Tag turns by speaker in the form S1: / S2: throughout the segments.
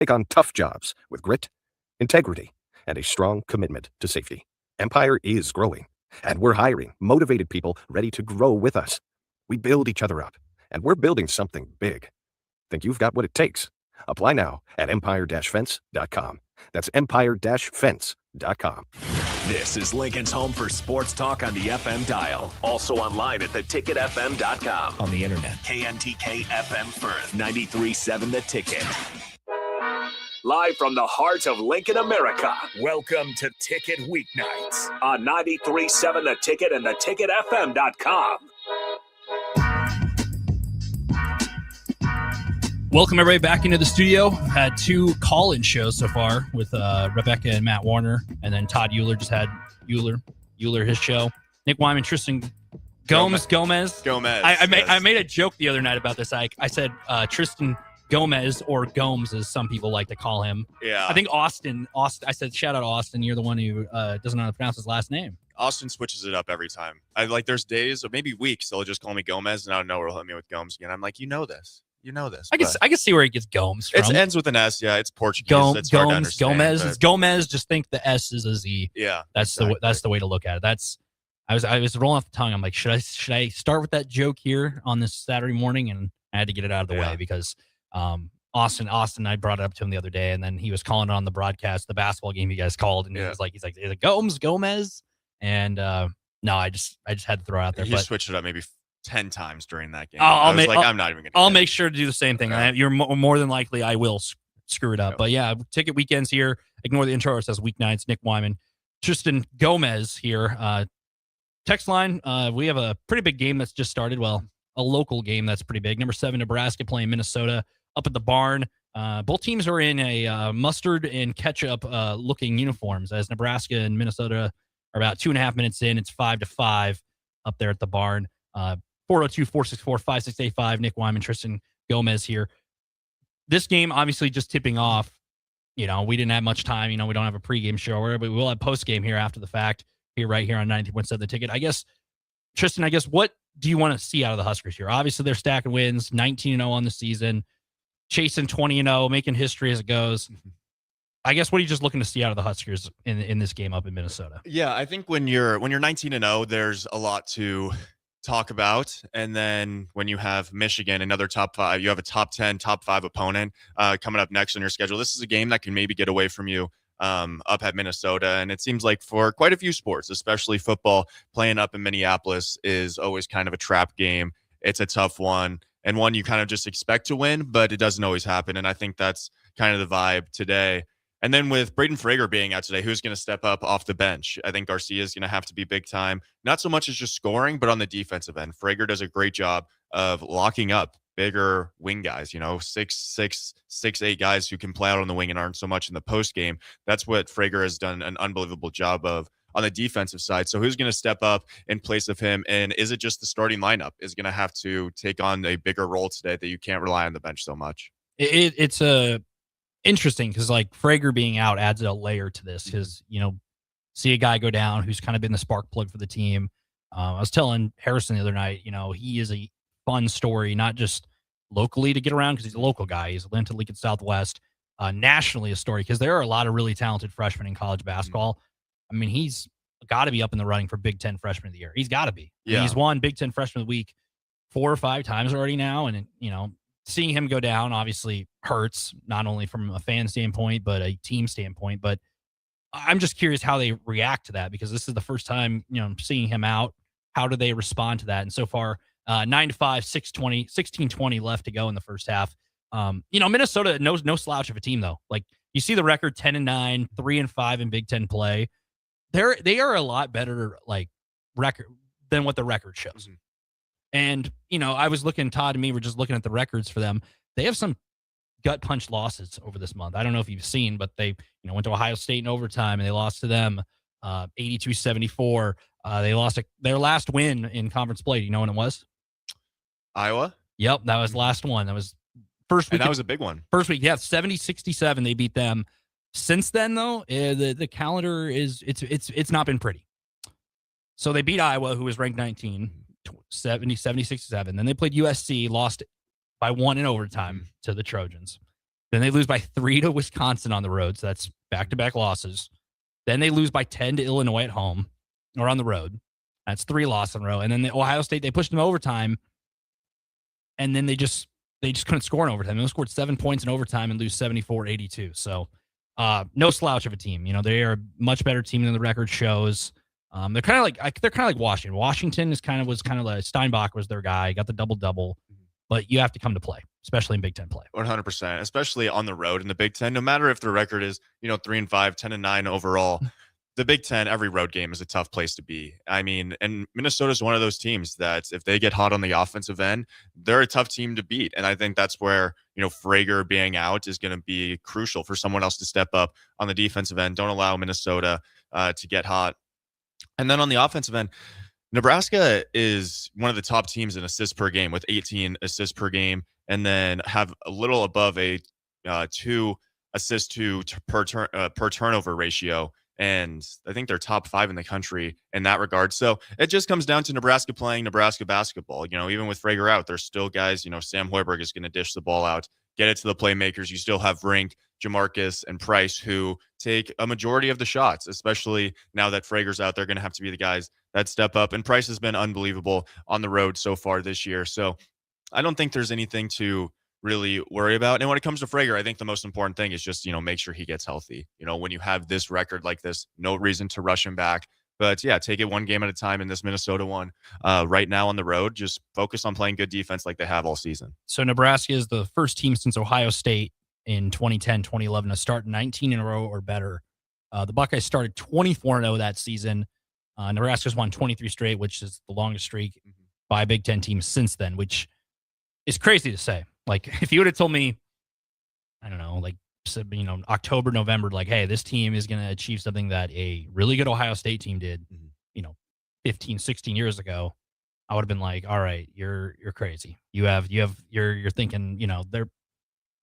S1: take on tough jobs with grit, integrity, and a strong commitment to safety. Empire is growing, and we're hiring motivated people ready to grow with us. We build each other up, and we're building something big. Think you've got what it takes? Apply now at empire-fence.com. That's empire-fence.com.
S2: This is Lincoln's home for sports talk on the FM dial. Also online at theticketfm.com.
S3: On the internet.
S2: KNTK FM Firth, 93.7 The Ticket. Live from the heart of Lincoln, America.
S3: Welcome to Ticket Weeknights
S2: on 93.7 The Ticket and theticketfm.com.
S4: Welcome everybody back into the studio. Had two call-in shows so far with Rebecca and Matt Warner, and then Todd Euler just had Euler his show. Nick Whyman, Tristan Gomez. I made a joke the other night about this. I said Tristan Gomez, or Gomes as some people like to call him.
S5: Yeah.
S4: I think Austin. I said shout out Austin. You're the one who doesn't know how to pronounce his last name.
S5: Austin switches it up every time. There's days or maybe weeks they'll just call me Gomez, and I don't know where he'll hit me with Gomes again. I'm like, you know this. I can see where he gets Gomes from. It ends with an S. Yeah, it's Portuguese. It's hard to understand,
S4: Gomez.
S5: But...
S4: It's Gomez. Just think the S is a Z.
S5: Yeah,
S4: that's the way to look at it. I was rolling off the tongue. I'm like, should I start with that joke here on this Saturday morning? And I had to get it out of the way because Austin, I brought it up to him the other day, and then he was calling it on the broadcast, the basketball game you guys called, and he's like, is it Gomez? And no, I just had to throw it out there.
S5: He switched it up maybe 10 times during that game.
S4: I'm not even
S5: going to.
S4: I'll make sure to do the same thing. You're more than likely I will screw it up. But yeah, ticket weekends here. Ignore the intro. It says weeknights. Nick Whyman, Tristan Gomez here. Text line. We have a pretty big game that's just started. Well, a local game that's pretty big. Number 7, Nebraska playing Minnesota up at the barn. Both teams are in a mustard and ketchup looking uniforms, as Nebraska and Minnesota are about 2.5 minutes in. It's 5-5 up there at the barn. 402-464-5685. Nick Whyman, Tristan Gomez here. This game obviously just tipping off. We didn't have much time. We don't have a pregame show, but we will have postgame here after the fact right here on 90.7 The Ticket. I guess, Tristan, what do you want to see out of the Huskers here? Obviously, they're stacking wins, 19-0 on the season, chasing 20-0, making history as it goes. I guess, what are you just looking to see out of the Huskers in this game up in Minnesota?
S5: Yeah, I think when you're 19-0, there's a lot to talk about. And then when you have Michigan, another top 5, you have a top 10, top 5 opponent coming up next on your schedule. This is a game that can maybe get away from you up at Minnesota. And it seems like for quite a few sports, especially football, playing up in Minneapolis is always kind of a trap game. It's a tough one, and one you kind of just expect to win, but it doesn't always happen. And I think that's kind of the vibe today. And then with Braden Frager being out today, who's going to step up off the bench? I think Garcia is going to have to be big time, not so much as just scoring, but on the defensive end. Frager does a great job of locking up bigger wing guys, 6'6", 6'8" guys who can play out on the wing and aren't so much in the post game. That's what Frager has done an unbelievable job of on the defensive side. So who's going to step up in place of him? And is it just the starting lineup is going to have to take on a bigger role today that you can't rely on the bench so much?
S4: It's interesting because Frager being out adds a layer to this because, see a guy go down who's kind of been the spark plug for the team. I was telling Harrison the other night, he is a fun story, not just locally to get around because he's a local guy. He's lived in Lincoln Southwest, nationally a story because there are a lot of really talented freshmen in college basketball. I mean, he's got to be up in the running for Big Ten Freshman of the Year. He's got to be. Yeah. He's won Big Ten Freshman of the Week 4 or 5 times already now. And, seeing him go down obviously hurts, not only from a fan standpoint, but a team standpoint. But I'm just curious how they react to that because this is the first time, seeing him out. How do they respond to that? And so far, 9-5, 16-20 left to go in the first half. Minnesota, no slouch of a team, though. You see the record 10-9, 3-5 in Big Ten play. They are a lot better record than what the record shows. Mm-hmm. And, I was looking, Todd and me were just looking at the records for them. They have some gut punch losses over this month. I don't know if you've seen, but they, went to Ohio State in overtime and they lost to them 82-74. They lost their last win in conference play. Do you know when it was?
S5: Iowa?
S4: Yep, that was the last one. That was first week.
S5: And that was a big one.
S4: First week, yeah, 70-67. They beat them. Since then, though, the calendar it's not been pretty. So they beat Iowa, who was ranked 19. 70-67. Then they played USC, lost by 1 in overtime to the Trojans. Then they lose by 3 to Wisconsin on the road. So that's back-to-back losses. Then they lose by 10 to Illinois at home or on the road. That's 3 losses in a row. And then Ohio State, they pushed them to overtime. And then they just couldn't score in overtime. They scored 7 points in overtime and lose 74-82. So no slouch of a team. You know, they are a much better team than the record shows. They're kind of like Washington. Washington was kind of like Steinbach was their guy, got the double-double. But you have to come to play, especially in Big Ten play.
S5: 100%, especially on the road in the Big Ten. No matter if the record is 3-5, 10-9 overall, the Big Ten, every road game is a tough place to be. I mean, and Minnesota is one of those teams that if they get hot on the offensive end, they're a tough team to beat. And I think that's where Frager being out is going to be crucial for someone else to step up on the defensive end. Don't allow Minnesota to get hot. And then on the offensive end, Nebraska is one of the top teams in assists per game with 18 assists per game, and then have a little above a 2 assists per turnover ratio. And I think they're top 5 in the country in that regard. So it just comes down to Nebraska playing Nebraska basketball. Even with Frager out, there's still guys, Sam Hoiberg is going to dish the ball out, get it to the playmakers. You still have Rink, Jamarcus, and Price who take a majority of the shots, especially now that Frager's out. They're going to have to be the guys that step up. And Price has been unbelievable on the road so far this year. So I don't think there's anything to really worry about. And when it comes to Frager, I think the most important thing is just, make sure he gets healthy. When you have this record like this, no reason to rush him back. But yeah, take it one game at a time in this Minnesota one. Right now on the road, just focus on playing good defense like they have all season.
S4: So Nebraska is the first team since Ohio State in 2010, 2011 to start 19 in a row or better. The Buckeyes started 24-0 that season. Nebraska's won 23 straight, which is the longest streak by Big Ten teams since then, which is crazy to say. Like, if you would have told me, I don't know, like, October, November, like, hey, this team is going to achieve something that a really good Ohio State team did, 15, 16 years ago, I would have been like, all right, you're crazy. You're thinking,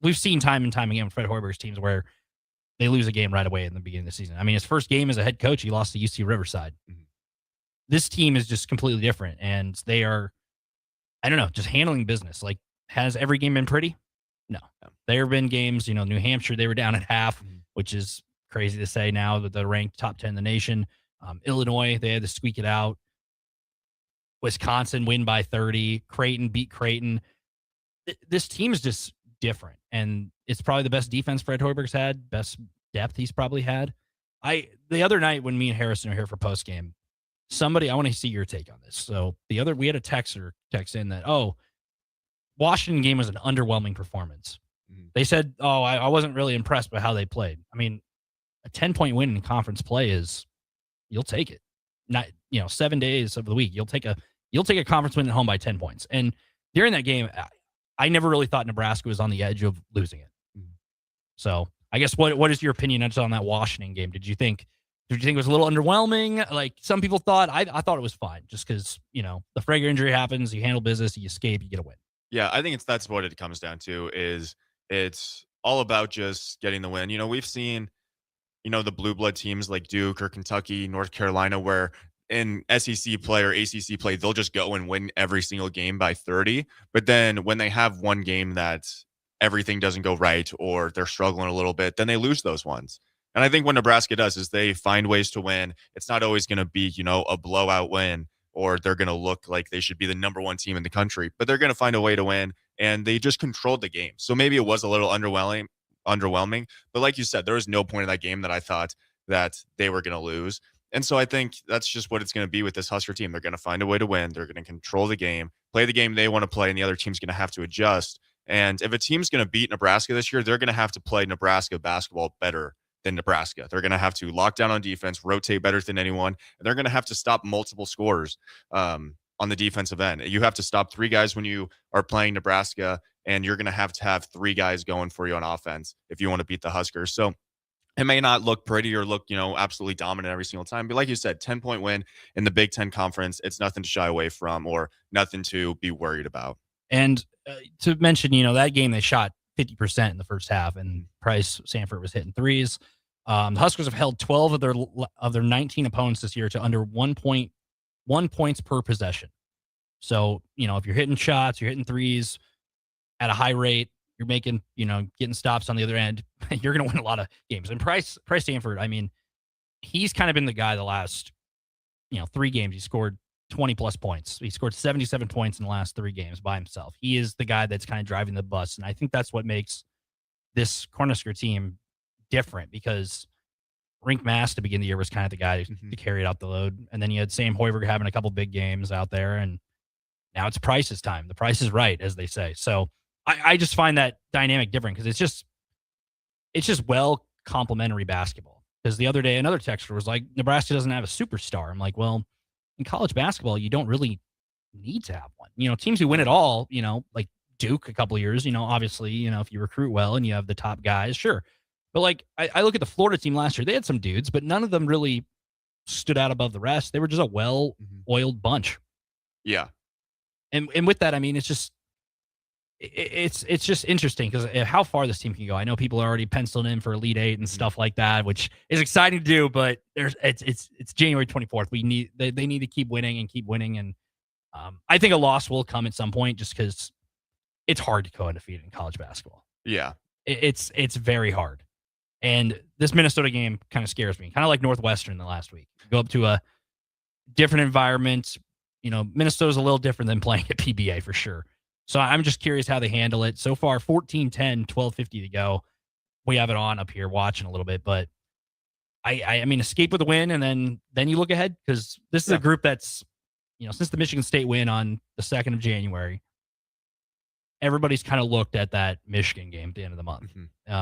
S4: we've seen time and time again with Fred Hoiberg's teams where they lose a game right away in the beginning of the season. I mean, his first game as a head coach, he lost to UC Riverside. This team is just completely different, and they are, I don't know, just handling business. Like, has every game been pretty? No. There have been games, New Hampshire, they were down at half, which is crazy to say now that they're ranked top 10 in the nation. Illinois, they had to squeak it out. Wisconsin win by 30. Creighton beat Creighton. This team is just different, and it's probably the best defense Fred Hoiberg's had, best depth he's probably had. The other night when me and Harrison are here for postgame, I want to see your take on this. So we had a texter text in that, Washington game was an underwhelming performance. They said, I wasn't really impressed by how they played. I mean, a 10-point win in conference play you'll take it. Not, 7 days of the week, you'll take a conference win at home by 10 points. And during that game, I never really thought Nebraska was on the edge of losing it. So I guess what is your opinion on that Washington game? Did you think it was a little underwhelming? Like some people thought. I thought it was fine, just because the Frager injury happens, you handle business, you escape, you get a win.
S5: Yeah, I think that's what it comes down to. Is it's all about just getting the win. We've seen the blue blood teams like Duke or Kentucky, North Carolina, where in SEC play or ACC play, they'll just go and win every single game by 30. But then when they have one game that everything doesn't go right or they're struggling a little bit, then they lose those ones. And I think what Nebraska does is they find ways to win. It's not always going to be, a blowout win, or they're going to look like they should be the number one team in the country, but they're going to find a way to win. And they just controlled the game. So maybe it was a little underwhelming. But like you said, there was no point in that game that I thought that they were going to lose. And so I think that's just what it's going to be with this Husker team. They're going to find a way to win. They're going to control the game, play the game they want to play, and the other team's going to have to adjust. And if a team's going to beat Nebraska this year, they're going to have to play Nebraska basketball better than Nebraska. They're going to have to lock down on defense, rotate better than anyone, and they're going to have to stop multiple scorers on the defensive end. You have to stop 3 guys when you are playing Nebraska, and you're going to have 3 guys going for you on offense if you want to beat the Huskers. So it may not look pretty or look, absolutely dominant every single time. But like you said, 10-point win in the Big Ten Conference, it's nothing to shy away from or nothing to be worried about.
S4: And to mention, that game they shot 50% in the first half, and Price Sanford was hitting threes. The Huskers have held 12 of their 19 opponents this year to under 1 points per possession. So, if you're hitting shots, you're hitting threes at a high rate, you're making, getting stops on the other end, you're going to win a lot of games. And Price Stanford, I mean, he's kind of been the guy the last, 3 games. He scored 20 plus points. He scored 77 points in the last 3 games by himself. He is the guy that's kind of driving the bus. And I think that's what makes this Cornhusker team different, because Rink Mass to begin the year was kind of the guy to carry it out the load. And then you had Sam Hoiberg having a couple big games out there. And now it's Price's time. The price is right, as they say. So I just find that dynamic different, because it's just well complementary basketball. Because the other day, another texter was like, Nebraska doesn't have a superstar. I'm like, well, in college basketball, you don't really need to have one. Teams who win it all, like Duke a couple of years, obviously, if you recruit well and you have the top guys, sure. But like, I look at the Florida team last year, they had some dudes, but none of them really stood out above the rest. They were just a well-oiled bunch.
S5: Yeah.
S4: And with that, I mean, it's just interesting, because how far this team can go. I know people are already penciled in for Elite Eight and stuff like that, which is exciting to do. But it's January 24th. They need to keep winning, and I think a loss will come at some point, just because it's hard to go undefeated in college basketball.
S5: Yeah,
S4: it's very hard. And this Minnesota game kind of scares me, kind of like Northwestern the last week. Go up to a different environment. Minnesota's a little different than playing at PBA for sure. So I'm just curious how they handle it. So far, 14-10, 12:50 to go. We have it on up here watching a little bit, but I mean, escape with a win, and then you look ahead, because this is a group that's, since the Michigan State win on the 2nd of January, everybody's kind of looked at that Michigan game at the end of the month,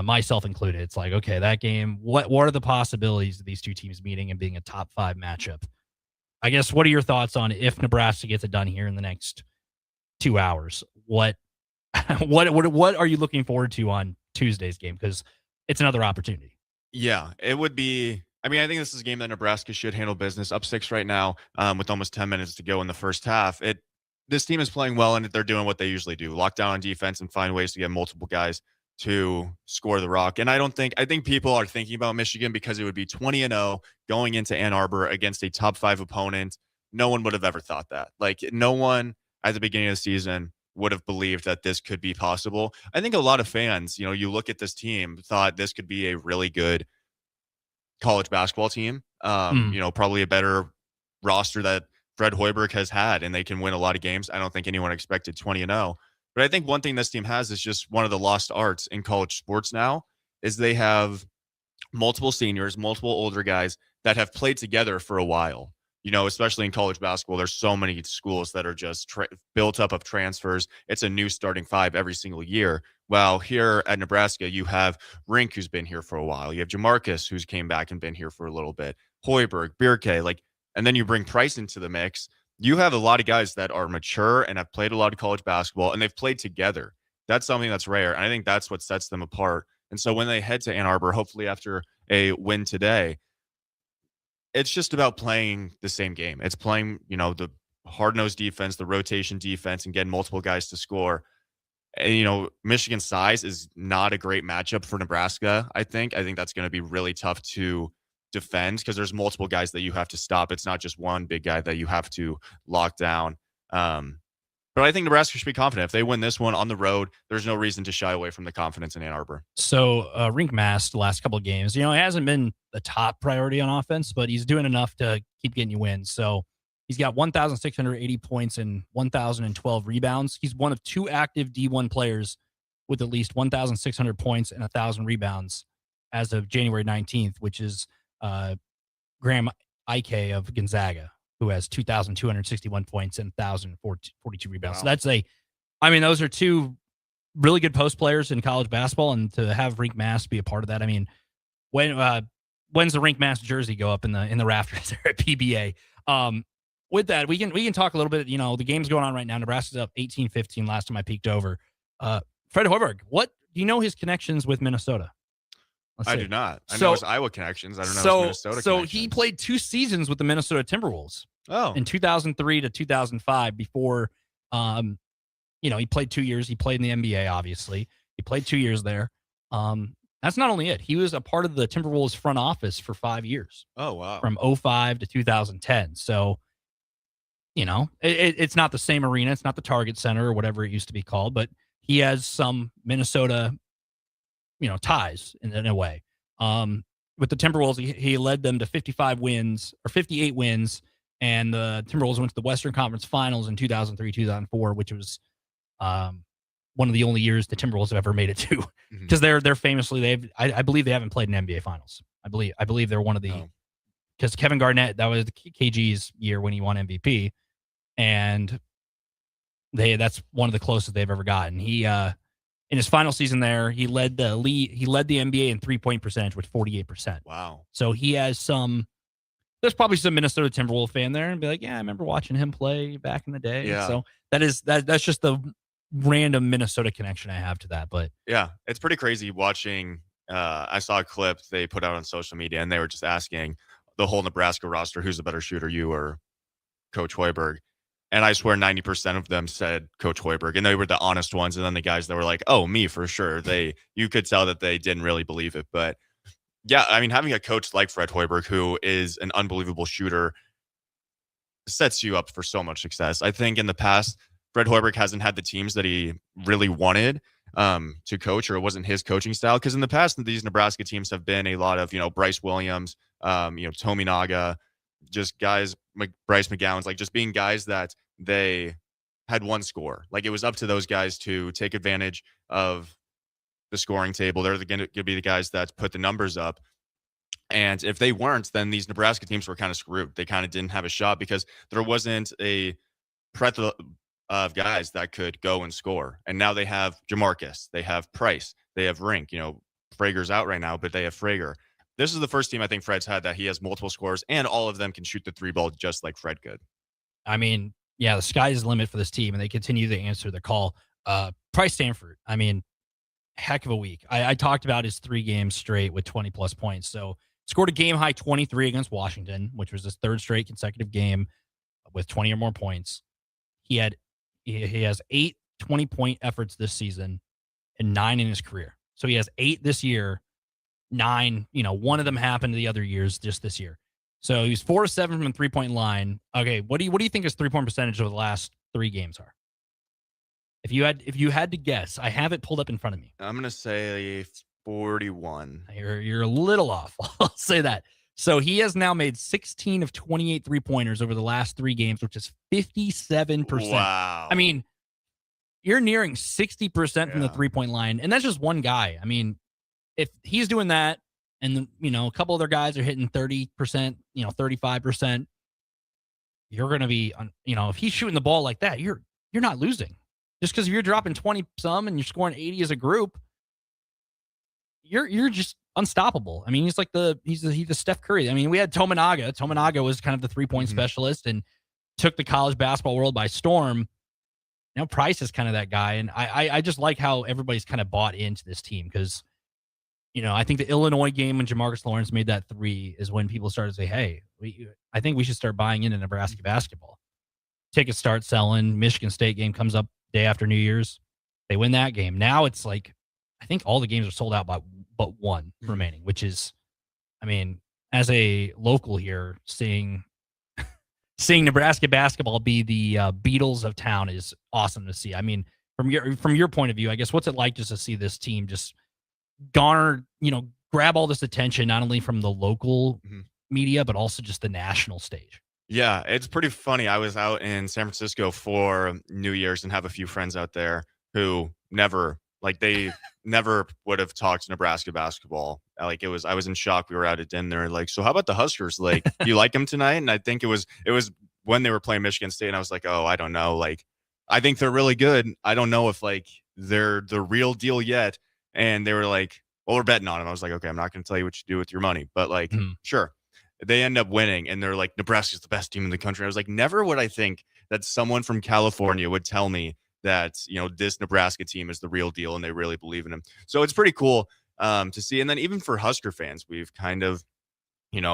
S4: myself included. It's like, okay, that game, what are the possibilities of these two teams meeting and being a top 5 matchup? I guess, what are your thoughts on if Nebraska gets it done here in the next 2 hours? What are you looking forward to on Tuesday's game? Because it's another opportunity.
S5: Yeah, it would be. I mean, I think this is a game that Nebraska should handle business. Up 6 right now, with almost 10 minutes to go in the first half. This team is playing well, and they're doing what they usually do: lock down on defense and find ways to get multiple guys to score the rock. And I think people are thinking about Michigan because it would be 20-0 going into Ann Arbor against a top 5 opponent. No one would have ever thought that. Like, no one at the beginning of the season would have believed that this could be possible. I think a lot of fans, you look at this team, thought this could be a really good college basketball team. Probably a better roster that Fred Hoiberg has had, and they can win a lot of games. I don't think anyone expected 20-0. But I think one thing this team has is just one of the lost arts in college sports now, is they have multiple seniors, multiple older guys that have played together for a while. Especially in college basketball, there's so many schools that are just built up of transfers. It's a new starting 5 every single year. Well, here at Nebraska, you have Rink, who's been here for a while. You have Jamarcus, who's came back and been here for a little bit. Hoiberg, Bierke, and then you bring Price into the mix. You have a lot of guys that are mature and have played a lot of college basketball, and they've played together. That's something that's rare, and I think that's what sets them apart. And so when they head to Ann Arbor, hopefully after a win today, it's just about playing the same game. It's playing, the hard-nosed defense, the rotation defense, and getting multiple guys to score. And, Michigan's size is not a great matchup for Nebraska, I think. I think that's going to be really tough to defend, because there's multiple guys that you have to stop. It's not just one big guy that you have to lock down. But I think Nebraska should be confident. If they win this one on the road, there's no reason to shy away from the confidence in Ann Arbor.
S4: So Rink Mass, the last couple of games, it hasn't been the top priority on offense, but he's doing enough to keep getting you wins. So he's got 1,680 points and 1,012 rebounds. He's one of 2 active D1 players with at least 1,600 points and 1,000 rebounds as of January 19th, which is Graham Ike of Gonzaga, who has 2,261 points and 1,042 rebounds.
S5: Wow.
S4: So those are 2 really good post players in college basketball, and to have Rink Mass be a part of that. I mean, when's the Rink Mass jersey go up in the rafters there at PBA? With that, we can talk a little bit. The game's going on right now. Nebraska's up 18-15 last time I peeked over. Fred Hoiberg, what do you know his connections with Minnesota?
S5: I do not. I know his Iowa connections. I don't know his Minnesota connections.
S4: So he played 2 seasons with the Minnesota Timberwolves.
S5: Oh.
S4: In 2003 to 2005 before, he played 2 years. He played in the NBA, obviously. He played 2 years there. That's not only it. He was a part of the Timberwolves front office for 5 years.
S5: Oh, wow.
S4: From 2005 to 2010. So, it's not the same arena. It's not the Target Center or whatever it used to be called, but he has some Minnesota, ties in a way. With the Timberwolves, he led them to 55 wins or 58 wins, and the Timberwolves went to the Western Conference Finals in 2003, 2004, which was one of the only years the Timberwolves have ever made it to, because they're famously I believe they haven't played an NBA Finals. I believe they're one of the, because Kevin Garnett, that was the KG's year when he won MVP, and that's one of the closest they've ever gotten. He in his final season there, he led the NBA in 3-point percentage with 48%.
S5: Wow.
S4: So he has there's probably some Minnesota Timberwolves fan there and be like, yeah, I remember watching him play back in the day.
S5: Yeah.
S4: So that's just the random Minnesota connection I have to that. But
S5: yeah, it's pretty crazy watching. I saw a clip they put out on social media, and they were just asking the whole Nebraska roster, who's the better shooter, you or Coach Hoiberg? And I swear 90% of them said Coach Hoiberg, and they were the honest ones. And then the guys that were like, oh, me for sure. You could tell that they didn't really believe it. But yeah, I mean, having a coach like Fred Hoiberg, who is an unbelievable shooter, sets you up for so much success. I think in the past, Fred Hoiberg hasn't had the teams that he really wanted to coach, or it wasn't his coaching style. Because in the past, these Nebraska teams have been a lot of, Bryce Williams, Tominaga, just guys, Bryce McGowan's, like just being guys that they had one score. Like it was up to those guys to take advantage of the scoring table. They're going to be the guys that put the numbers up. And if they weren't, then these Nebraska teams were kind of screwed. They kind of didn't have a shot because there wasn't a plethora of guys that could go and score. And now they have Jamarcus, they have Price, they have Rink. Frager's out right now, but they have Frager. This is the first team I think Fred's had that he has multiple scores, and all of them can shoot the three ball just like Fred could.
S4: I mean, yeah, the sky's the limit for this team, and they continue to answer the call. Price Stanford, I mean, heck of a week. I talked about his 3 games straight with 20-plus points. So scored a game-high 23 against Washington, which was his 3rd straight consecutive game with 20 or more points. He has 8 20-point efforts this season and 9 in his career. So he has 8 this year, 9, one of them happened the other years, just this year. So he's 4-7 from the 3-point line. Okay, what do you think his 3-point percentage over the last 3 games are? If you had to guess, I have it pulled up in front of me.
S5: I'm gonna say 41.
S4: You're a little off. I'll say that. So he has now made 16 of 28 3-pointers over the last 3 games, which is 57%.
S5: Wow.
S4: I mean, you're nearing 60% from the 3-point line, and that's just one guy. I mean, if he's doing that, and a couple other guys are hitting 30%, 35%, you're going to be, if he's shooting the ball like that, you're not losing. Just because you're dropping 20 some and you're scoring 80 as a group, you're just unstoppable. I mean, he's the Steph Curry. I mean, we had Tominaga. Tominaga was kind of the 3-point specialist and took the college basketball world by storm. Now Price is kind of that guy, and I just like how everybody's kind of bought into this team because, I think the Illinois game when Jamarcus Lawrence made that 3 is when people started to say, hey, I think we should start buying into Nebraska basketball. Tickets start selling. Michigan State game comes up day after New Year's. They win that game. Now it's like, I think all the games are sold out but one remaining, which is, I mean, as a local here, seeing Nebraska basketball be the Beatles of town is awesome to see. I mean, from your point of view, I guess, what's it like just to see this team just garner, grab all this attention, not only from the local media, but also just the national stage?
S5: Yeah, it's pretty funny. I was out in San Francisco for New Year's and have a few friends out there who they never would have talked Nebraska basketball. I was in shock. We were out at dinner. Like, so how about the Huskers? Like, do you like them tonight? And I think it was when they were playing Michigan State. And I was like, oh, I don't know. Like, I think they're really good. I don't know if they're the real deal yet. And they were like, well, we're betting on them. I was like, okay, I'm not going to tell you what you do with your money, but sure. They end up winning, and they're like, Nebraska's the best team in the country. I was like, never would I think that someone from California would tell me that, this Nebraska team is the real deal and they really believe in him. So it's pretty cool to see. And then even for Husker fans, we've kind of, been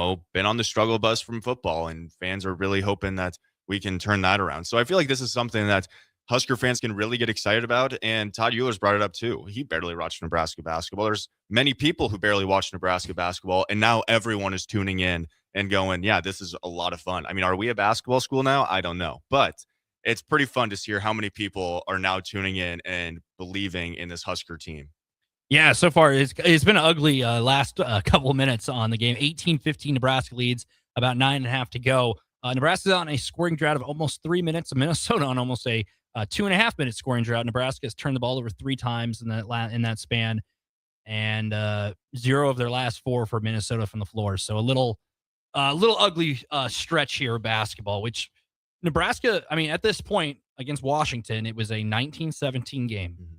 S5: on the struggle bus from football, and fans are really hoping that we can turn that around. So I feel like this is something that Husker fans can really get excited about. And Todd Euler's brought it up too. He barely watched Nebraska basketball. There's many people who barely watch Nebraska basketball, and now everyone is tuning in and going, yeah, this is a lot of fun. I mean, are we a basketball school now? I don't know. But it's pretty fun to hear how many people are now tuning in and believing in this Husker team.
S4: Yeah, so far it's been an ugly last couple of minutes on the game. 18-15 Nebraska leads, about 9.5 to go. Nebraska's on a scoring drought of almost 3 minutes. Minnesota on almost a 2.5 minute scoring drought. Nebraska has turned the ball over 3 times in that span, and 0 of their last 4 for Minnesota from the floor. So a little ugly stretch here of basketball, which Nebraska, I mean, at this point against Washington, it was a 19-17 game.
S5: Mm-hmm.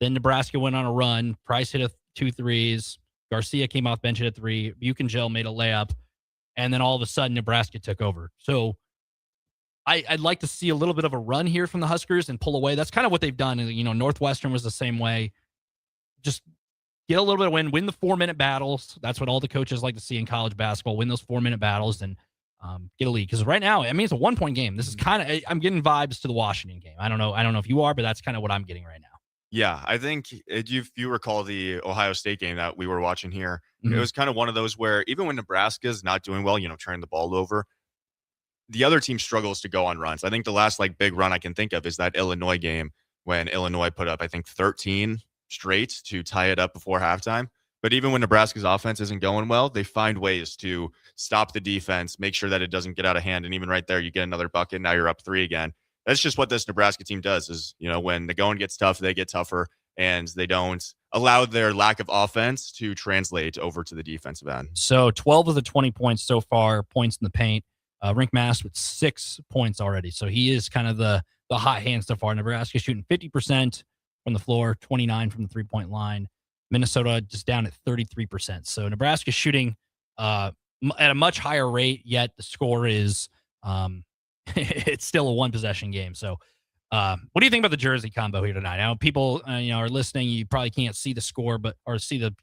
S4: Then Nebraska went on a run. Price hit 2 threes. Garcia came off bench at 3. Buchengel made a layup. And then all of a sudden, Nebraska took over. So I'd like to see a little bit of a run here from the Huskers and pull away. That's kind of what they've done. You know, Northwestern was the same way. Just get a little bit of win the 4-minute battles. That's what all the coaches like to see in college basketball. Win those 4-minute battles and get a lead. Because right now, I mean, it's a 1-point game. This is kind of, I'm getting vibes to the Washington game. I don't know if you are, but that's kind of what I'm getting right now.
S5: Yeah, I think if you recall the Ohio State game that we were watching here,
S4: Mm-hmm.
S5: it was kind of one of those where even when Nebraska's not doing well, turning the ball over, the other team struggles to go on runs. I think the last big run I can think of is that Illinois game when Illinois put up, I think, 13 straight to tie it up before halftime. But even when Nebraska's offense isn't going well, they find ways to stop the defense, make sure that it doesn't get out of hand. And even right there, you get another bucket. Now you're up 3 again. That's just what this Nebraska team does is, when the going gets tough, they get tougher, and they don't allow their lack of offense to translate over to the defensive end.
S4: So 12 of the 20 points so far, points in the paint. Rink Mass with 6 points already. So he is kind of the hot hand so far. Nebraska shooting 50% from the floor, 29 from the 3-point line. Minnesota just down at 33%. So Nebraska shooting at a much higher rate, yet the score is it's still a 1-possession game. So what do you think about the jersey combo here tonight? I know people are listening. You probably can't see the score, or see the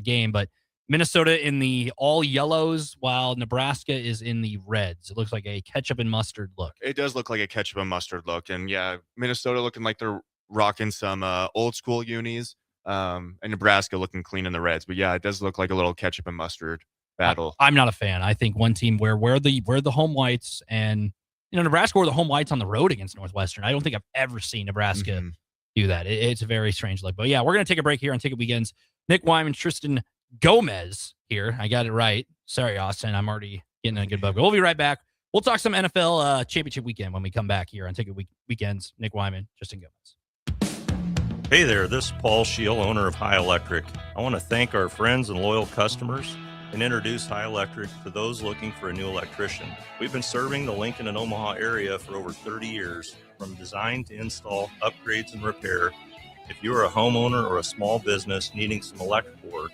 S4: game, but Minnesota in the all yellows while Nebraska is in the reds. It looks like a ketchup and mustard look.
S5: It does look like a ketchup and mustard look. And yeah, Minnesota looking like they're rocking some old school unis, and Nebraska looking clean in the reds. But yeah, it does look like a little ketchup and mustard battle.
S4: I'm not a fan. I think one team wear the home whites, and Nebraska wore the home whites on the road against Northwestern. I don't think I've ever seen Nebraska do that. It's a very strange look. But yeah, we're gonna take a break here on Ticket Weekends. Nick Whyman, Tristan Gomes here. I got it right. Sorry, Austin. I'm already getting a good bug. We'll be right back. We'll talk some NFL championship weekend when we come back here on Ticket Weekends. Nick Whyman, Tristan Gomes.
S6: Hey there, this is Paul Scheel, owner of High Electric. I want to thank our friends and loyal customers and introduce High Electric to those looking for a new electrician. We've been serving the Lincoln and Omaha area for over 30 years, from design to install, upgrades, and repair. If you are a homeowner or a small business needing some electrical work,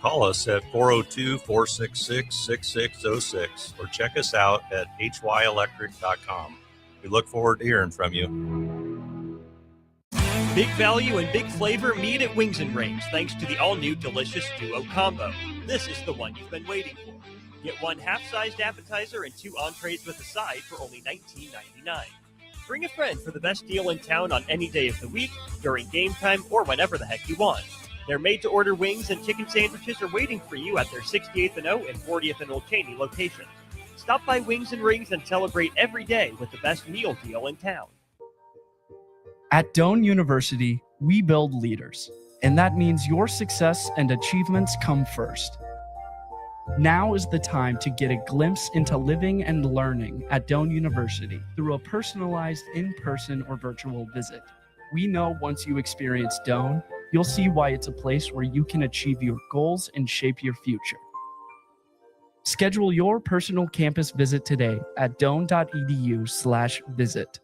S6: call us at 402-466-6606 or check us out at hyelectric.com. We look forward to hearing from you.
S7: Big value and big flavor meet at Wings & Rings thanks to the all-new delicious Duo Combo. This is the one you've been waiting for. Get 1 half-sized appetizer and 2 entrees with a side for only $19.99. Bring a friend for the best deal in town on any day of the week, during game time, or whenever the heck you want. Their made-to-order wings and chicken sandwiches are waiting for you at their 68th and O and 40th and Old Cheney locations. Stop by Wings & Rings and celebrate every day with the best meal deal in town.
S8: At Doane University, we build leaders, and that means your success and achievements come first. Now is the time to get a glimpse into living and learning at Doane University through a personalized in-person or virtual visit. We know once you experience Doane, you'll see why it's a place where you can achieve your goals and shape your future. Schedule your personal campus visit today at doane.edu/visit.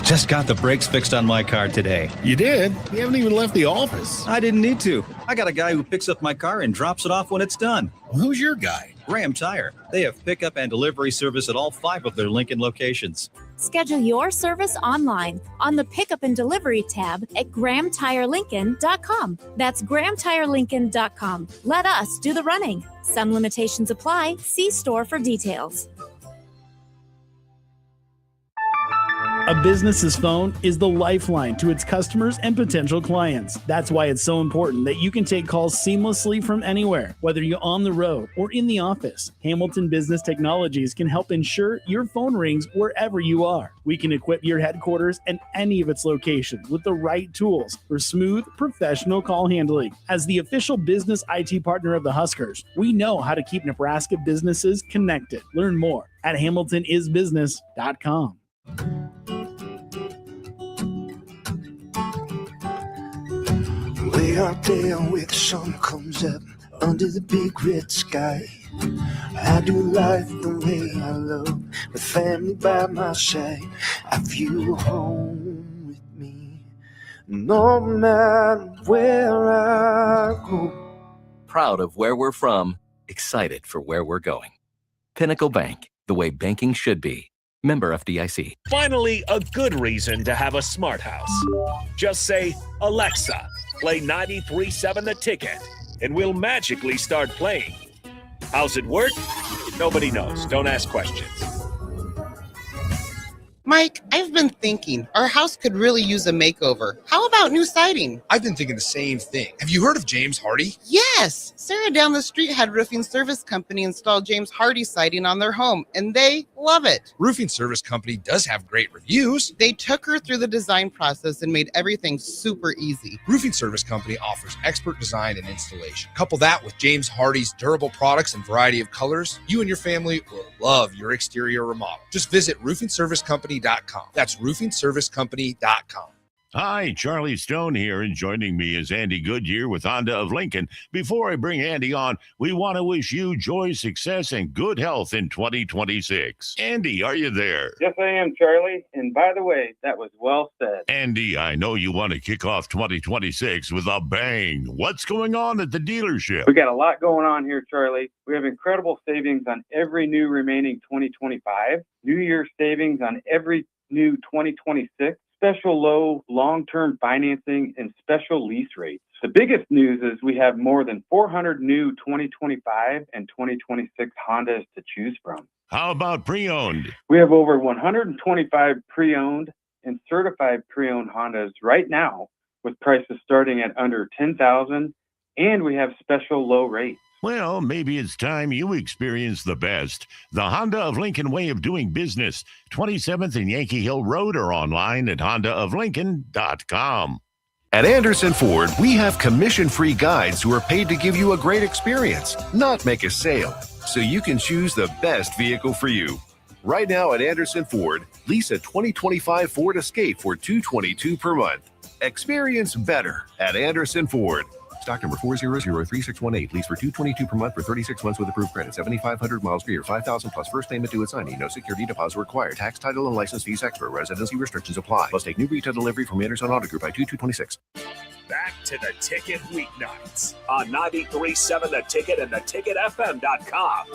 S9: Just got the brakes fixed on my car today.
S3: You did? You haven't even left the office.
S9: I didn't need to. I got a guy who picks up my car and drops it off when it's done.
S3: Well, who's your guy?
S9: Graham Tire. They have pickup and delivery service at all 5 of their Lincoln locations.
S10: Schedule your service online on the Pickup and Delivery tab at GrahamTireLincoln.com. That's GrahamTireLincoln.com. Let us do the running. Some limitations apply. See store for details.
S11: A business's phone is the lifeline to its customers and potential clients. That's why it's so important that you can take calls seamlessly from anywhere, whether you're on the road or in the office. Hamilton Business Technologies can help ensure your phone rings wherever you are. We can equip your headquarters and any of its locations with the right tools for smooth, professional call handling. As the official business IT partner of the Huskers, we know how to keep Nebraska businesses connected. Learn more at hamiltonisbusiness.com.
S12: Way out there where the sun comes up under the big red sky, I do life the way I love, with family by my side. I feel home with me, no matter where I go.
S13: Proud of where we're from, excited for where we're going. Pinnacle Bank, the way banking should be. Member FDIC.
S2: Finally, a good reason to have a smart house. Just say, Alexa, play 93.7 The Ticket, and we'll magically start playing. How's it work? Nobody knows. Don't ask questions.
S14: Mike, I've been thinking our house could really use a makeover. How about new siding?
S3: I've been thinking the same thing. Have you heard of James Hardy?
S14: Yes! Sarah down the street had Roofing Service Company install James Hardy siding on their home, and they love it.
S3: Roofing Service Company does have great reviews.
S14: They took her through the design process and made everything super easy.
S3: Roofing Service Company offers expert design and installation. Couple that with James Hardy's durable products and variety of colors, you and your family will love your exterior remodel. Just visit roofingservicecompany.com. That's roofingservicecompany.com.
S15: Hi, Charlie Stone here, and joining me is Andy Goodyear with Honda of Lincoln. Before I bring Andy on, we want to wish you joy, success, and good health in 2026. Andy, are you there?
S16: Yes, I am, Charlie. And by the way, that was well said.
S15: Andy, I know you want to kick off 2026 with a bang. What's going on at the dealership?
S16: We got a lot going on here, Charlie. We have incredible savings on every new remaining 2025, New Year's savings on every new 2026, special low long-term financing, and special lease rates. The biggest news is we have more than 400 new 2025 and 2026 Hondas to choose from.
S15: How about pre-owned?
S16: We have over 125 pre-owned and certified pre-owned Hondas right now, with prices starting at under $10,000, and we have special low rates.
S15: Well, maybe it's time you experience the best. The Honda of Lincoln way of doing business. 27th and Yankee Hill Road, or online at hondaoflincoln.com.
S1: At Anderson Ford, we have commission-free guides who are paid to give you a great experience, not make a sale, so you can choose the best vehicle for you. Right now at Anderson Ford, lease a 2025 Ford Escape for $222 per month. Experience better at Anderson Ford. Stock number 4003618. Lease for $222 per month for 36 months with approved credit. 7,500 miles per year. 5,000 plus first payment due at signing. No security deposit required. Tax, title, and license fees extra. Residency restrictions apply. Must take new retail delivery from Anderson Auto Group by 2/2/26.
S2: Back to the Ticket weeknights on 93.7 The Ticket and theticketfm.com.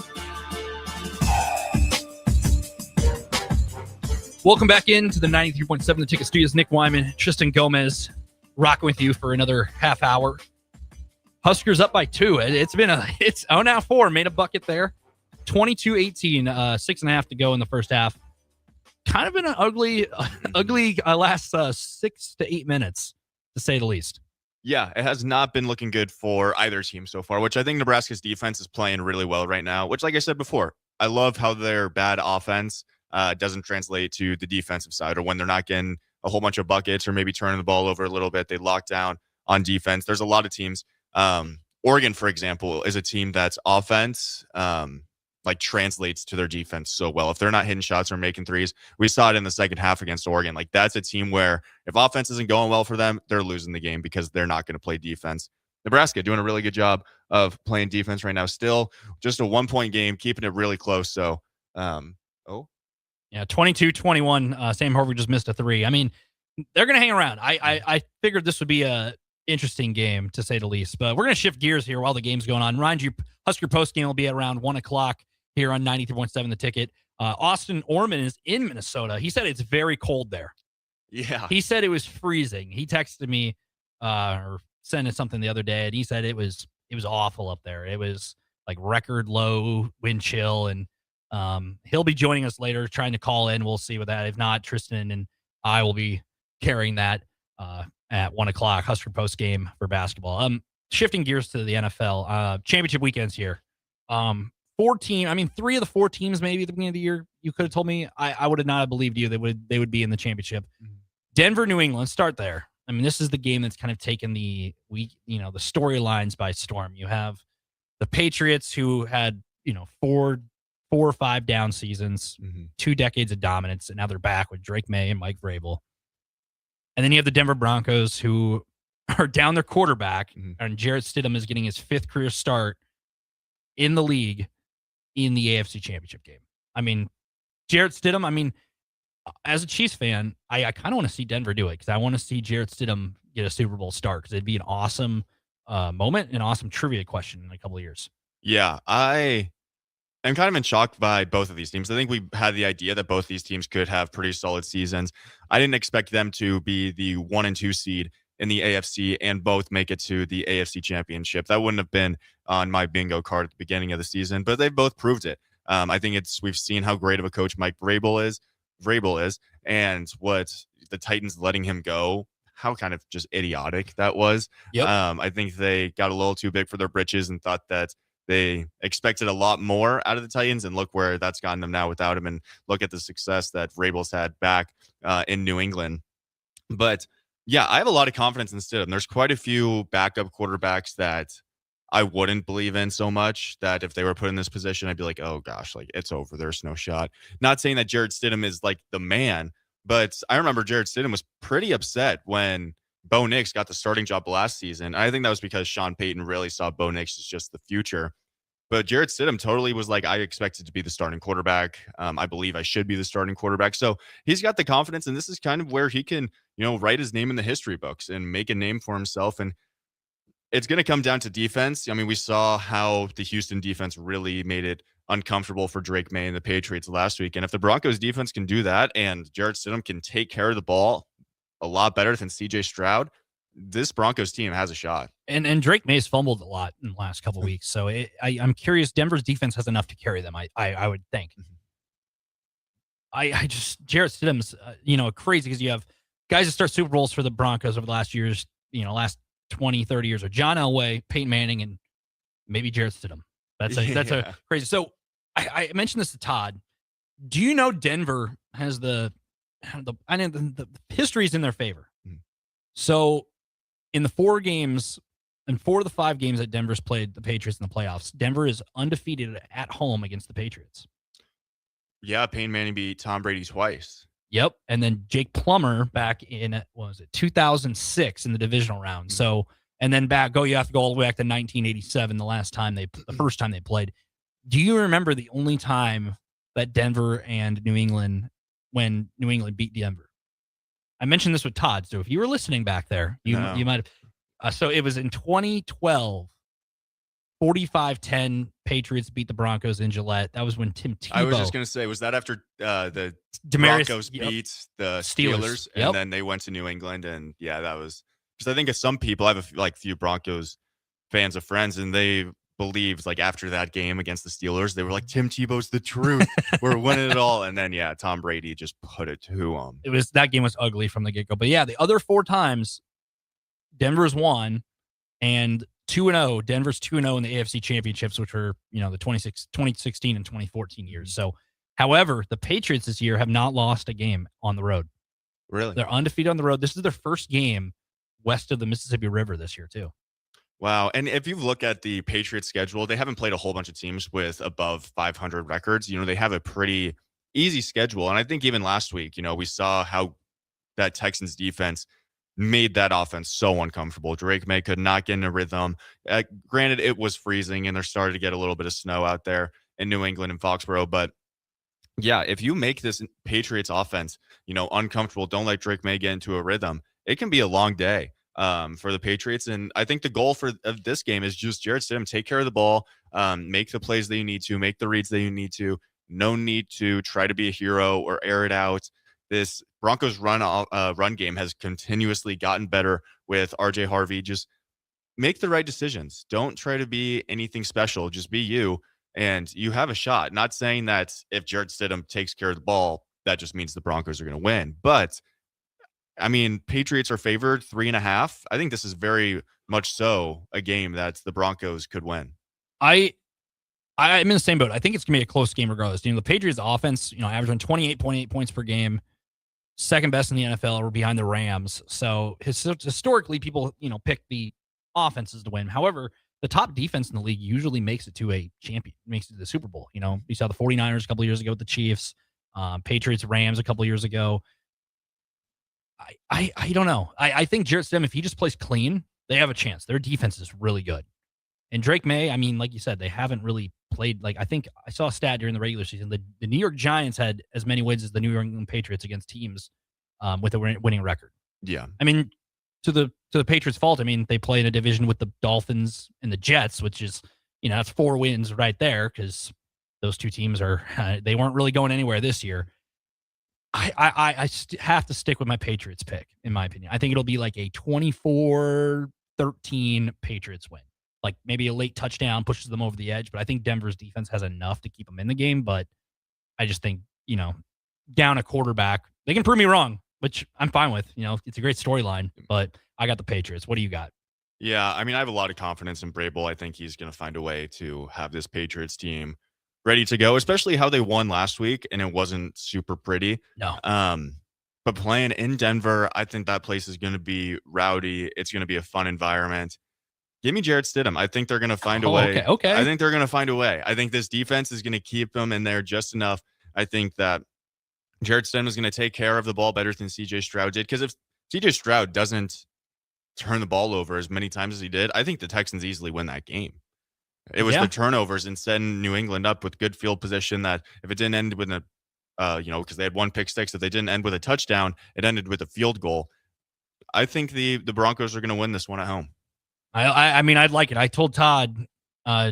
S4: Welcome back into the 93.7 The Ticket Studios. Nick Whyman, Tristan Gomes, rocking with you for another half hour. Huskers up by 2. It's now 4. Made a bucket there. 22-18, 6.5 to go in the first half. Kind of been an ugly last 6 to 8 minutes, to say the least.
S5: Yeah, it has not been looking good for either team so far, which I think Nebraska's defense is playing really well right now, which, like I said before, I love how their bad offense doesn't translate to the defensive side, or when they're not getting a whole bunch of buckets or maybe turning the ball over a little bit, they lock down on defense. There's a lot of teams. Oregon, for example, is a team that's offense translates to their defense so well. If they're not hitting shots or making threes, we saw it in the second half against Oregon. Like, that's a team where if offense isn't going well for them, they're losing the game because they're not going to play defense. Nebraska doing a really good job of playing defense right now. Still just a 1-point game, keeping it really close. So,
S4: yeah, 22-21. Sam Harvey just missed a 3. I mean, they're going to hang around. I figured this would be a interesting game, to say the least. But we're going to shift gears here while the game's going on. Remind you, Husker postgame will be at around 1 o'clock here on 93.7 The Ticket. Austin Orman is in Minnesota. He said it's very cold there.
S5: Yeah.
S4: He said it was freezing. He texted me or sent us something the other day, and he said it was awful up there. It was like record low wind chill, and he'll be joining us later, trying to call in. We'll see with that. If not, Tristan and I will be carrying that at 1 o'clock, Husker post game for basketball. Shifting gears to the NFL, championship weekends here. 14, I mean, 3 of the 4 teams maybe at the beginning of the year, you could have told me, I would have not believed you they would be in the championship. Denver, New England, start there. I mean, this is the game that's kind of taken the storylines by storm. You have the Patriots, who had, 4 or 5 down seasons, 2 decades of dominance, and now they're back with Drake May and Mike Vrabel. And then you have the Denver Broncos, who are down their quarterback, and Jarrett Stidham is getting his 5th career start in the league in the AFC Championship game. I mean, Jarrett Stidham, as a Chiefs fan, I kind of want to see Denver do it, because I want to see Jarrett Stidham get a Super Bowl start, because it'd be an awesome moment, an awesome trivia question in a couple of years.
S5: Yeah, I'm kind of in shock by both of these teams. I think we had the idea that both these teams could have pretty solid seasons. I didn't expect them to be the 1 and 2 seed in the AFC and both make it to the AFC Championship. That wouldn't have been on my bingo card at the beginning of the season, but they've both proved it. I think we've seen how great of a coach Mike Vrabel is, and what the Titans letting him go, how kind of just idiotic that was.
S4: Yep.
S5: I think they got a little too big for their britches and thought that they expected a lot more out of the Titans, and look where that's gotten them now without him, and look at the success that Vrabel's had back in New England. But yeah, I have a lot of confidence in Stidham. There's quite a few backup quarterbacks that I wouldn't believe in so much, that if they were put in this position, I'd be like, oh gosh, like it's over. There's no shot. Not saying that Jarrett Stidham is like the man, but I remember Jarrett Stidham was pretty upset when Bo Nix got the starting job last season. I think that was because Sean Payton really saw Bo Nix as just the future. But Jarrett Stidham totally was like, I expected to be the starting quarterback. I believe I should be the starting quarterback. So he's got the confidence, and this is kind of where he can, write his name in the history books and make a name for himself. And it's going to come down to defense. I mean, we saw how the Houston defense really made it uncomfortable for Drake May and the Patriots last week. And if the Broncos defense can do that, and Jarrett Stidham can take care of the ball a lot better than CJ Stroud, this Broncos team has a shot.
S4: And Drake May's fumbled a lot in the last couple of weeks. So I'm curious, Denver's defense has enough to carry them, I would think. Jarrett Stidham's, crazy, because you have guys that start Super Bowls for the Broncos over the last years, last 20, 30 years, are John Elway, Peyton Manning, and maybe Jarrett Stidham. That's a crazy. So I mentioned this to Todd. Do you know Denver has the history's in their favor? So in the 4 of the 5 games that Denver's played the Patriots in the playoffs, Denver is undefeated at home against the Patriots.
S5: Yeah, Peyton Manning beat Tom Brady twice.
S4: Yep. And then Jake Plummer back in, 2006 in the divisional round. So, and then you have to go all the way back to 1987, the first time they played. Do you remember the only time that Denver and New England, when New England beat Denver? I mentioned this with Todd, so if you were listening back there, you might have. So it was in 2012, 45-10, Patriots beat the Broncos in Gillette. That was when Tim Tebow.
S5: I was just going to say, was that after the Broncos beat the Steelers, and then they went to New England? And yeah, that was, because I think some people, I have a few Broncos fans of friends, and they believed, like, after that game against the Steelers, they were like, Tim Tebow's the truth. We're winning it all. And then, yeah, Tom Brady just put it to him.
S4: That game was ugly from the get-go. But yeah, the other 4 times, Denver's won, and 2-0. Denver's 2-0 in the AFC Championships, which were, the 2016 and 2014 years. So, however, the Patriots this year have not lost a game on the road.
S5: Really?
S4: They're undefeated on the road. This is their first game west of the Mississippi River this year, too.
S5: Wow. And if you look at the Patriots schedule, they haven't played a whole bunch of teams with above 500 records. They have a pretty easy schedule. And I think even last week, we saw how that Texans defense made that offense so uncomfortable. Drake May could not get in a rhythm. Granted, it was freezing, and they're starting to get a little bit of snow out there in New England and Foxborough. But yeah, if you make this Patriots offense, uncomfortable, don't let Drake May get into a rhythm, it can be a long day for the Patriots. And I think the goal of this game is just Jarrett Stidham, take care of the ball, make the plays that you need to, make the reads that you need to. No need to try to be a hero or air it out. This Broncos run game has continuously gotten better with RJ Harvey. Just make the right decisions. Don't try to be anything special. Just be you, and you have a shot. Not saying that if Jarrett Stidham takes care of the ball, that just means the Broncos are going to win. But I mean, Patriots are favored 3.5. I think this is very much so a game that the Broncos could win.
S4: I'm in the same boat. I think it's going to be a close game regardless. The Patriots offense, averaging 28.8 points per game, second best in the NFL, or behind the Rams. So historically, people, pick the offenses to win. However, the top defense in the league usually makes it to a champion, makes it to the Super Bowl. You saw the 49ers a couple years ago with the Chiefs, Patriots, Rams a couple years ago. I don't know. I think Jarrett Stidham, if he just plays clean, they have a chance. Their defense is really good. And Drake May, I mean, like you said, they haven't really played. Like, I think I saw a stat during the regular season. The New York Giants had as many wins as the New England Patriots against teams with a winning record.
S5: Yeah.
S4: I mean, to the Patriots' fault, I mean, they play in a division with the Dolphins and the Jets, which is, that's 4 wins right there because those two teams they weren't really going anywhere this year. I have to stick with my Patriots pick, in my opinion. I think it'll be like a 24-13 Patriots win. Like maybe a late touchdown pushes them over the edge, but I think Denver's defense has enough to keep them in the game. But I just think, down a quarterback, they can prove me wrong, which I'm fine with. It's a great storyline, but I got the Patriots. What do you got?
S5: Yeah, I mean, I have a lot of confidence in Vrabel. I think he's going to find a way to have this Patriots team ready to go, especially how they won last week, and it wasn't super pretty.
S4: No.
S5: But playing in Denver, I think that place is going to be rowdy. It's going to be a fun environment. Give me Jarrett Stidham. I think they're going to find a way.
S4: Okay.
S5: I think they're going to find a way. I think this defense is going to keep them in there just enough. I think that Jarrett Stidham is going to take care of the ball better than CJ Stroud did. Because if CJ Stroud doesn't turn the ball over as many times as he did, I think the Texans easily win that game. It was the turnovers and setting New England up with good field position that if it didn't end with a, because they had 1 pick six, if they didn't end with a touchdown, it ended with a field goal. I think the Broncos are going to win this one at home.
S4: I mean, I'd like it. I told Todd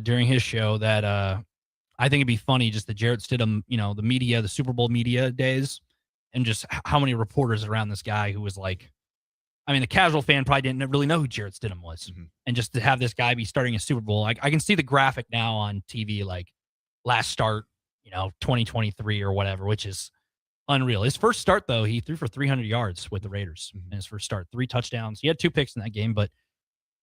S4: during his show that I think it'd be funny just the Jarrett Stidham, the media, the Super Bowl media days, and just how many reporters around this guy who was like, I mean, the casual fan probably didn't really know who Jarrett Stidham was.
S5: Mm-hmm.
S4: And just to have this guy be starting a Super Bowl, I can see the graphic now on TV, like last start, 2023 or whatever, which is unreal. His first start, though, he threw for 300 yards with the Raiders in his first start, 3 touchdowns. He had 2 picks in that game, but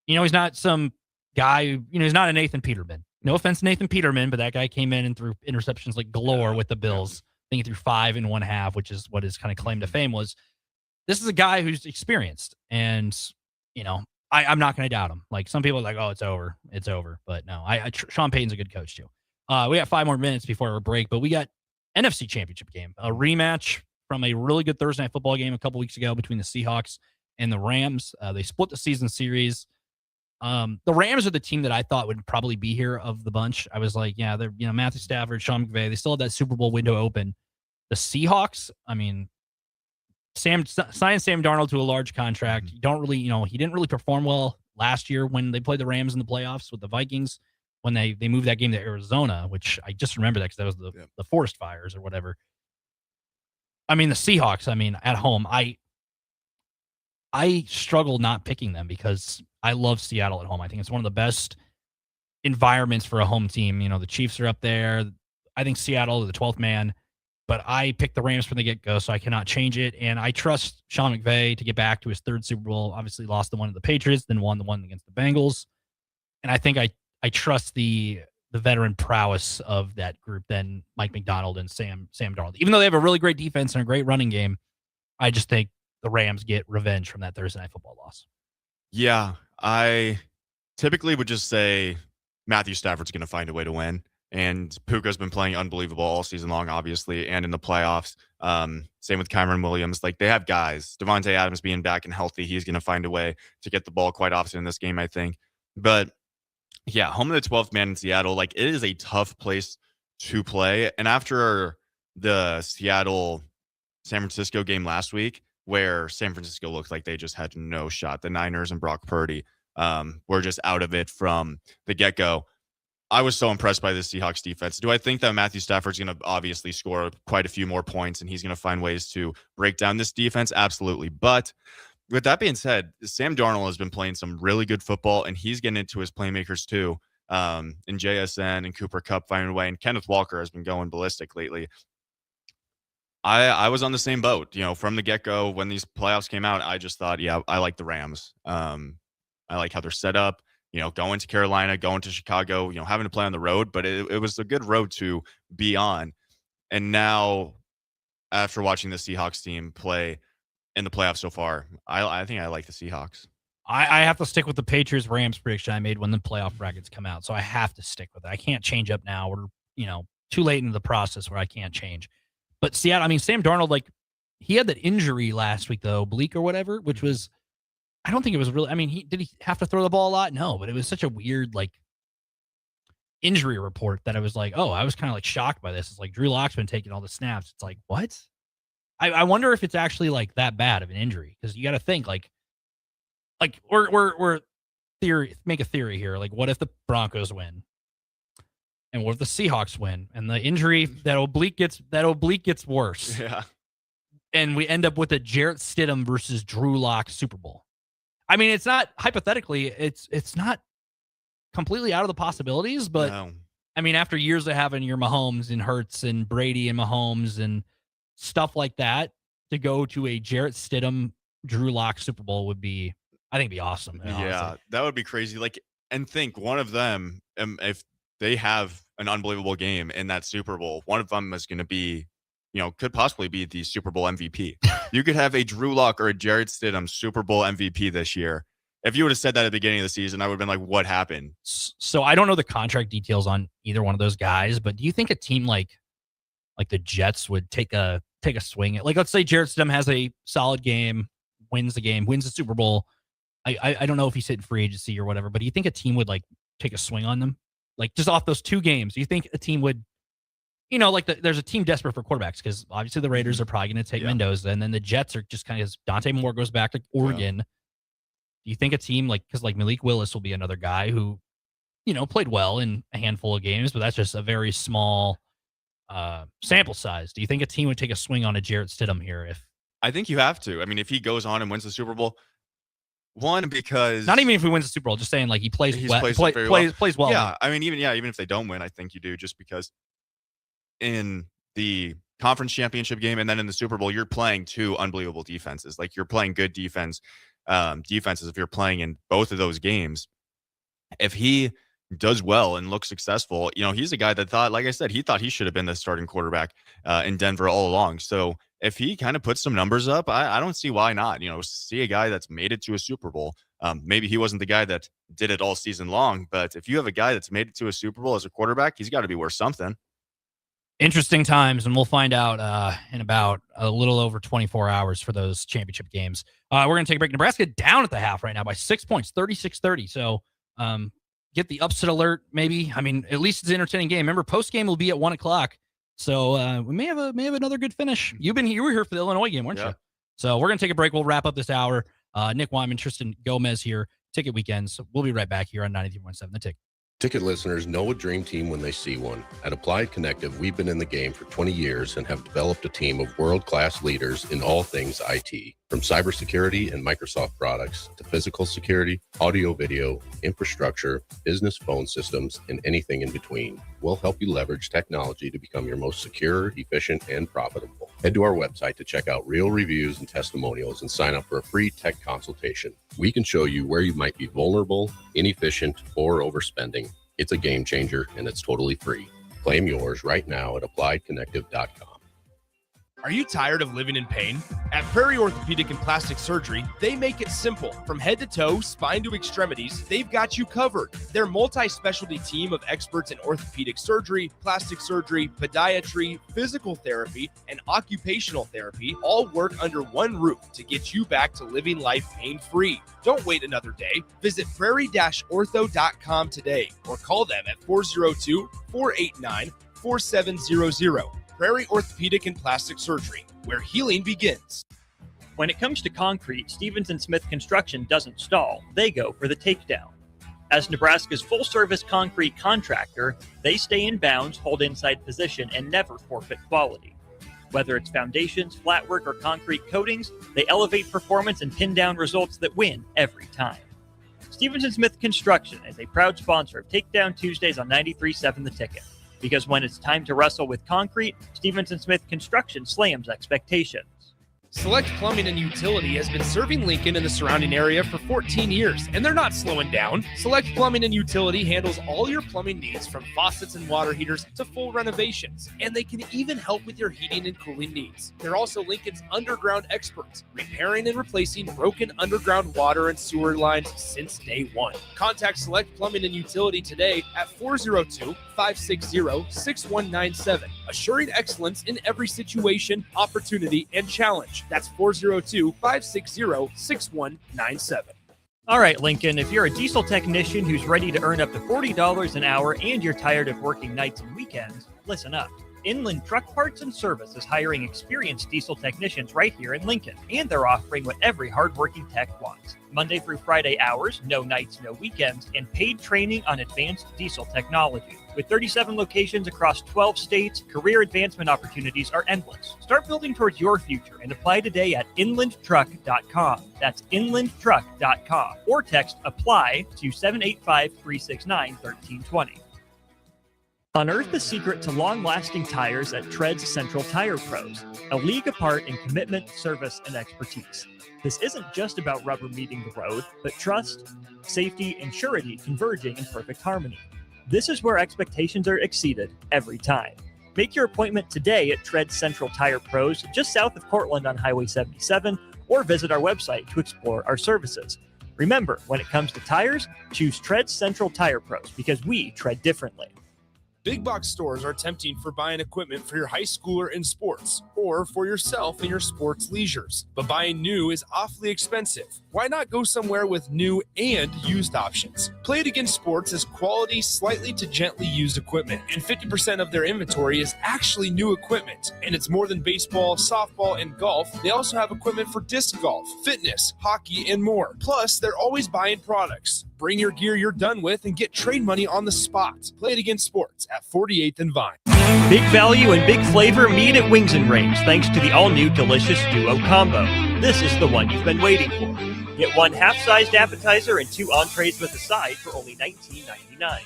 S4: he's not some guy, he's not a Nathan Peterman. No offense to Nathan Peterman, but that guy came in and threw interceptions like galore with the Bills. I think he threw 5 in 1/2, which is what his kind of claim to fame was. This is a guy who's experienced, and, I'm not going to doubt him. Like, some people are like, oh, it's over. It's over. But no, Sean Payton's a good coach, too. We got 5 more minutes before our break, but we got NFC Championship game, a rematch from a really good Thursday Night Football game a couple weeks ago between the Seahawks and the Rams. They split the season series. The Rams are the team that I thought would probably be here of the bunch. I was like, yeah, they're, Matthew Stafford, Sean McVay, they still have that Super Bowl window open. The Seahawks, I mean, signed Sam Darnold to a large contract. You don't really, he didn't really perform well last year when they played the Rams in the playoffs with the Vikings, when they moved that game to Arizona, which I just remember that because that was the forest fires or whatever. I mean, the Seahawks, at home, I struggle not picking them because I love Seattle at home. I think it's one of the best environments for a home team. The Chiefs are up there. I think Seattle is the 12th man, but I picked the Rams from the get-go, so I cannot change it. And I trust Sean McVay to get back to his 3rd Super Bowl. Obviously lost the one to the Patriots, then won the one against the Bengals. And I think I trust the veteran prowess of that group than Mike McDonald and Sam Darnold. Even though they have a really great defense and a great running game, I just think the Rams get revenge from that Thursday Night Football loss.
S5: Yeah, I typically would just say Matthew Stafford's going to find a way to win. And Puka's been playing unbelievable all season long, obviously, and in the playoffs. Same with Kyron Williams. Like, they have guys. Devontae Adams being back and healthy, he's going to find a way to get the ball quite often in this game, I think. But, yeah, home of the 12th man in Seattle, like, it is a tough place to play. And after the Seattle-San Francisco game last week, where San Francisco looked like they just had no shot, the Niners and Brock Purdy were just out of it from the get-go. I was so impressed by the Seahawks defense. Do I think that Matthew Stafford's going to obviously score quite a few more points and he's going to find ways to break down this defense? Absolutely. But with that being said, Sam Darnold has been playing some really good football, and he's getting into his playmakers too. In JSN and Cooper Kupp finding a way, and Kenneth Walker has been going ballistic lately. I was on the same boat, from the get-go when these playoffs came out. I just thought, yeah, I like the Rams. I like how they're set up, going to Carolina, going to Chicago, having to play on the road, but it was a good road to be on. And now, after watching the Seahawks team play in the playoffs so far, I think I like the Seahawks.
S4: I have to stick with the Patriots-Rams prediction I made when the playoff brackets come out, so I have to stick with it. I can't change up now. We're, too late into the process where I can't change. But Seattle, Sam Darnold, he had that injury last week, the oblique or whatever, which was, I don't think it was really, did he have to throw the ball a lot? No, but it was such a weird, injury report that I was I was kind of shocked by this. It's Drew Lock's been taking all the snaps. It's what? I wonder if it's actually that bad of an injury, because you got to think we're make a theory here. What if the Broncos win? And what if the Seahawks win? And the injury, that oblique gets worse.
S5: Yeah.
S4: And we end up with a Jarrett Stidham versus Drew Lock Super Bowl. It's not hypothetically, it's not completely out of the possibilities, but
S5: No.
S4: After years of having your Mahomes and Hurts and Brady and Mahomes and stuff like that, to go to a Jarrett Stidham Drew Lock Super Bowl would be, I think, be awesome.
S5: Yeah,
S4: honestly.
S5: that would be crazy. And think one of them, if they have an unbelievable game in that Super Bowl, one of them is going to be, could possibly be the Super Bowl MVP. You could have a Drew Lock or a Jarrett Stidham Super Bowl MVP this year. If you would have said that at the beginning of the season, I would have been like, what happened?
S4: So I don't know the contract details on either one of those guys, but do you think a team like the Jets would take a swing at, let's say Jarrett Stidham has a solid game, wins the Super Bowl. I don't know if he's hitting free agency or whatever, but do you think a team would take a swing on them? Just off those two games, do you think a team would, there's a team desperate for quarterbacks, because obviously the Raiders are probably going to take Mendoza, and then the Jets are just kind of, Dante Moore goes back to Oregon. Do you think a team because Malik Willis will be another guy who, played well in a handful of games, but that's just a very small sample size. Do you think a team would take a swing on a Jarrett Stidham here?
S5: I think you have to. If he goes on and wins the Super Bowl, one, because
S4: not even if he wins the Super Bowl, just saying he plays well. Plays well.
S5: Yeah, even if they don't win, I think you do, just because in the conference championship game and then in the Super Bowl, you're playing two unbelievable defenses. You're playing good defenses if you're playing in both of those games. If he does well and looks successful, he's a guy that thought, like I said, he thought he should have been the starting quarterback in Denver all along. So if he kind of puts some numbers up, I don't see why not. See a guy that's made it to a Super Bowl. Maybe he wasn't the guy that did it all season long, but if you have a guy that's made it to a Super Bowl as a quarterback, he's got to be worth something.
S4: Interesting times, and we'll find out in about a little over 24 hours for those championship games. We're going to take a break. Nebraska down at the half right now by 6 points, 36-30. So get the upset alert, maybe. At least it's an entertaining game. Remember, post-game will be at 1 o'clock. So we may have another good finish. You were here for the Illinois game, weren't you? So we're going to take a break. We'll wrap up this hour. Nick Whyman, Tristan Gomes here, Ticket Weekends. So we'll be right back here on 93.7 The Ticket.
S17: Ticket listeners know a dream team when they see one. At Applied Connective, we've been in the game for 20 years and have developed a team of world-class leaders in all things IT. From cybersecurity and Microsoft products to physical security, audio-video, infrastructure, business phone systems, and anything in between. We'll help you leverage technology to become your most secure, efficient, and profitable. Head to our website to check out real reviews and testimonials and sign up for a free tech consultation. We can show you where you might be vulnerable, inefficient, or overspending. It's a game changer, and it's totally free. Claim yours right now at appliedconnective.com.
S18: Are you tired of living in pain? At Prairie Orthopedic and Plastic Surgery, they make it simple. From head to toe, spine to extremities, they've got you covered. Their multi-specialty team of experts in orthopedic surgery, plastic surgery, podiatry, physical therapy, and occupational therapy all work under one roof to get you back to living life pain-free. Don't wait another day. Visit prairie-ortho.com today or call them at 402-489-4700. Prairie Orthopedic and Plastic Surgery, where healing begins.
S7: When it comes to concrete, Stevens & Smith Construction doesn't stall. They go for the takedown. As Nebraska's full-service concrete contractor, they stay in bounds, hold inside position, and never forfeit quality. Whether it's foundations, flatwork, or concrete coatings, they elevate performance and pin down results that win every time. Stevens & Smith Construction is a proud sponsor of Takedown Tuesdays on 93.7 The Ticket. Because when it's time to wrestle with concrete, Stevenson Smith Construction slams expectations.
S18: Select Plumbing and Utility has been serving Lincoln and the surrounding area for 14 years, and they're not slowing down. Select Plumbing and Utility handles all your plumbing needs, from faucets and water heaters to full renovations, and they can even help with your heating and cooling needs. They're also Lincoln's underground experts, repairing and replacing broken underground water and sewer lines since day one. Contact Select Plumbing and Utility today at 402-560-6197, assuring excellence in every situation, opportunity, and challenge. That's 402-560-6197.
S7: All right, Lincoln, if you're a diesel technician who's ready to earn up to $40 an hour and you're tired of working nights and weekends, listen up. Inland Truck Parts and Service is hiring experienced diesel technicians right here in Lincoln, and they're offering what every hardworking tech wants. Monday through Friday hours, no nights, no weekends, and paid training on advanced diesel technology. With 37 locations across 12 states, career advancement opportunities are endless. Start building towards your future and apply today at inlandtruck.com. That's inlandtruck.com. Or text APPLY to 785-369-1320. Unearth the secret to long-lasting tires at Tread's Central Tire Pros, a league apart in commitment, service, and expertise. This isn't just about rubber meeting the road, but trust, safety, and surety converging in perfect harmony. This is where expectations are exceeded every time. Make your appointment today at Tread's Central Tire Pros, just south of Cortland on Highway 77, or visit our website to explore our services. Remember, when it comes to tires, choose Tread's Central Tire Pros because we tread differently.
S18: Big box stores are tempting for buying equipment for your high schooler in sports or for yourself in your sports leisures. But buying new is awfully expensive. Why not go somewhere with new and used options? Play It Again Sports is quality, slightly to gently used equipment, and 50% of their inventory is actually new equipment. And it's more than baseball, softball, and golf. They also have equipment for disc golf, fitness, hockey, and more. Plus, they're always buying products. Bring your gear you're done with and get trade money on the spot. Play It Again Sports at 48th and Vine.
S7: Big value and big flavor meet at Wings and Rings thanks to the all-new delicious Duo Combo. This is the one you've been waiting for. Get one half-sized appetizer and 2 entrees with a side for only $19.99.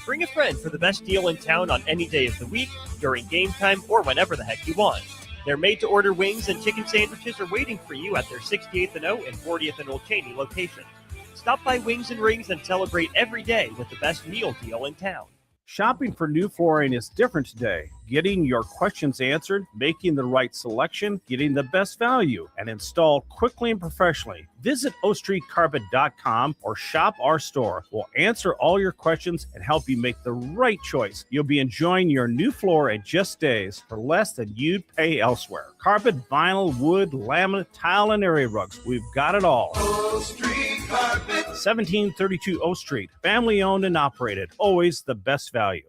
S7: Bring a friend for the best deal in town on any day of the week, during game time, or whenever the heck you want. Their made-to-order wings and chicken sandwiches are waiting for you at their 68th and O and 40th and Old Cheney locations. Stop by Wings and Rings and celebrate every day with the best meal deal in town.
S19: Shopping for new flooring is different today. Getting your questions answered, making the right selection, getting the best value, and installed quickly and professionally. Visit ostreetcarpet.com or shop our store. We'll answer all your questions and help you make the right choice. You'll be enjoying your new floor in just days for less than you'd pay elsewhere. Carpet, vinyl, wood, laminate, tile, and area rugs. We've got it all. O Street Carpet. 1732 O Street. Family owned and operated. Always the best value.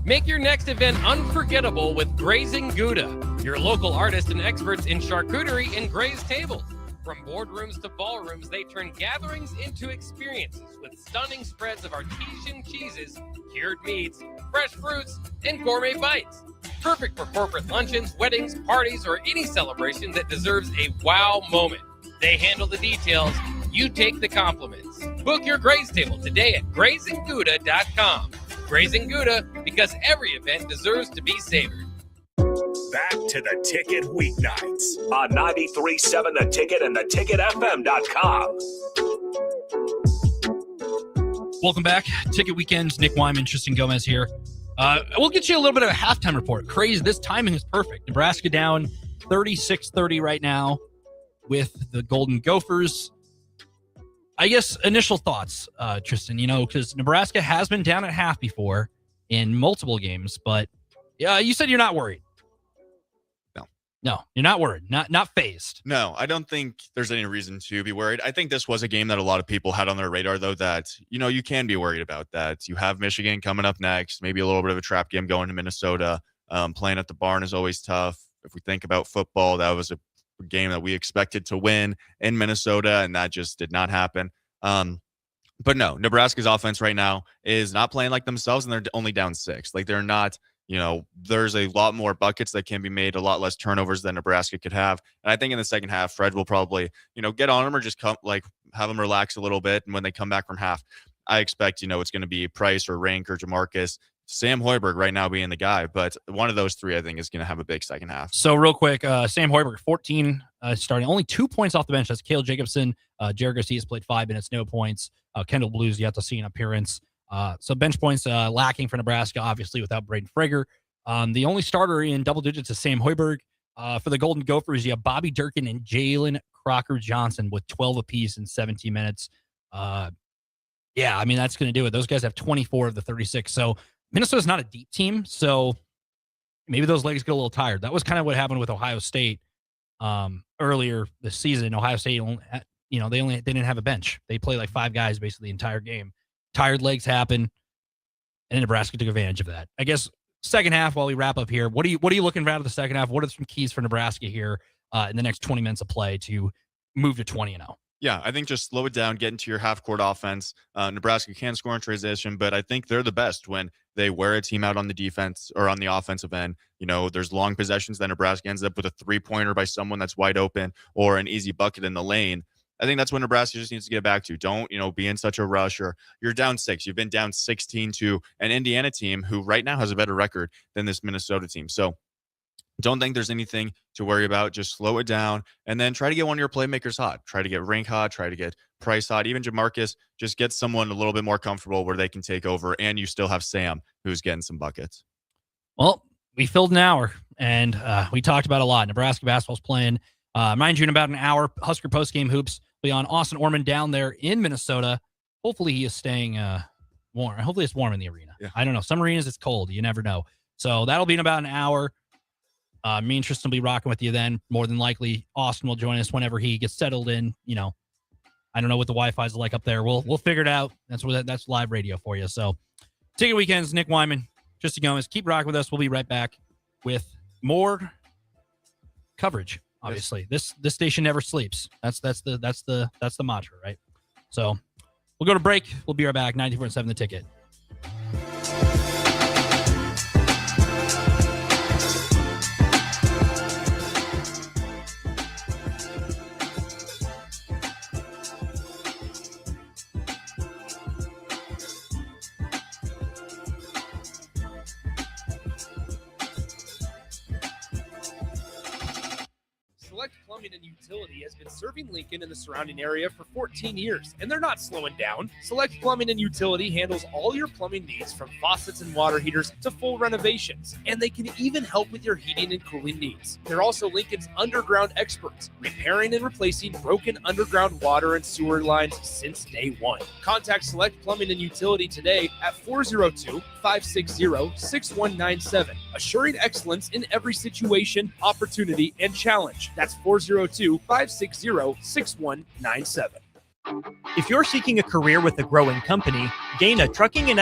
S20: Make your next event unforgettable with Grazing Gouda, your local artists and experts in charcuterie and grazed tables. From boardrooms to ballrooms, they turn gatherings into experiences with stunning spreads of artesian cheeses, cured meats, fresh fruits, and gourmet bites. Perfect for corporate luncheons, weddings, parties, or any celebration that deserves a wow moment. They handle the details. You take the compliments. Book your graze table today at GrazingGouda.com. Grazing Gouda, because every event deserves to be savored.
S2: Back to the Ticket weeknights on 93.7 The Ticket and theticketfm.com.
S4: Welcome back. Ticket Weekends. Nick Whyman, Tristan Gomes here. We'll get you a little bit of a halftime report. Crazy. This timing is perfect. Nebraska down 36-30 right now with the Golden Gophers. I guess initial thoughts, Tristan, because Nebraska has been down at half before in multiple games, but you said you're not worried. No, you're not worried. Not fazed.
S5: No, I don't think there's any reason to be worried. I think this was a game that a lot of people had on their radar, though, that, you can be worried about that. You have Michigan coming up next, maybe a little bit of a trap game going to Minnesota. Playing at the Barn is always tough. If we think about football, that was a game that we expected to win in Minnesota, and that just did not happen. But no, Nebraska's offense right now is not playing like themselves, and they're only down 6. Like, they're not, there's a lot more buckets that can be made, a lot less turnovers than Nebraska could have. And I think in the second half, Fred will probably, get on them or just have them relax a little bit. And when they come back from half, I expect, it's going to be Price or Rank or Jamarcus Sam Hoiberg right now being the guy, but one of those three I think is going to have a big second half.
S4: So real quick, Sam Hoiberg, 14 starting, only 2 points off the bench. That's Cale Jacobson. Jared Garcia's played 5 minutes, no points. Kendall Blues yet to see an appearance. So bench points lacking for Nebraska, obviously, without Braden Frager. The only starter in double digits is Sam Hoiberg. For the Golden Gophers, you have Bobby Durkin and Jalen Crocker Johnson with 12 apiece in 17 minutes. Yeah, I mean, that's going to do it. Those guys have 24 of the 36. So Minnesota's not a deep team, so maybe those legs get a little tired. That was kind of what happened with Ohio State earlier this season. Ohio State, they didn't have a bench. They played like 5 guys basically the entire game. Tired legs happen, and Nebraska took advantage of that. I guess second half, while we wrap up here, what are you looking for out of the second half? What are some keys for Nebraska here in the next 20 minutes of play to move to 20-0?
S5: Yeah, I think just slow it down, get into your half-court offense. Nebraska can score in transition, but I think they're the best when they wear a team out on the defense or on the offensive end. There's long possessions that Nebraska ends up with a three-pointer by someone that's wide open or an easy bucket in the lane. I think that's what Nebraska just needs to get back to. Don't, be in such a rush, or you're down 6. You've been down 16 to an Indiana team who right now has a better record than this Minnesota team. So don't think there's anything to worry about. Just slow it down and then try to get one of your playmakers hot. Try to get Rink hot. Try to get Price hot. Even Jamarcus, just get someone a little bit more comfortable where they can take over, and you still have Sam who's getting some buckets.
S4: Well, we filled an hour, and we talked about a lot. Nebraska basketball's playing. Mind you, in about an hour, Husker postgame hoops will be on Austin Orman down there in Minnesota. Hopefully he is staying warm. Hopefully it's warm in the arena.
S5: Yeah.
S4: I don't know. Some arenas it's cold. You never know. So that'll be in about an hour. Me and Tristan will be rocking with you then. More than likely, Austin will join us whenever he gets settled in. I don't know what the Wi-Fi is like up there. We'll figure it out. That's live radio for you. So, Ticket Weekends, Nick Whyman, Tristan Gomes. Keep rocking with us. We'll be right back with more coverage. Obviously, this station never sleeps. That's the mantra, right? So, we'll go to break. We'll be right back. 94.7 The Ticket.
S18: Select Plumbing and Utility has been serving Lincoln and the surrounding area for 14 years, and they're not slowing down. Select Plumbing and Utility handles all your plumbing needs, from faucets and water heaters to full renovations, and they can even help with your heating and cooling needs. They're also Lincoln's underground experts, repairing and replacing broken underground water and sewer lines since day one. Contact Select Plumbing and Utility today at 402-560-6197, assuring excellence in every situation, opportunity, and challenge. That's 402-560-6197.
S7: If you're seeking a career with a growing company, gain a trucking and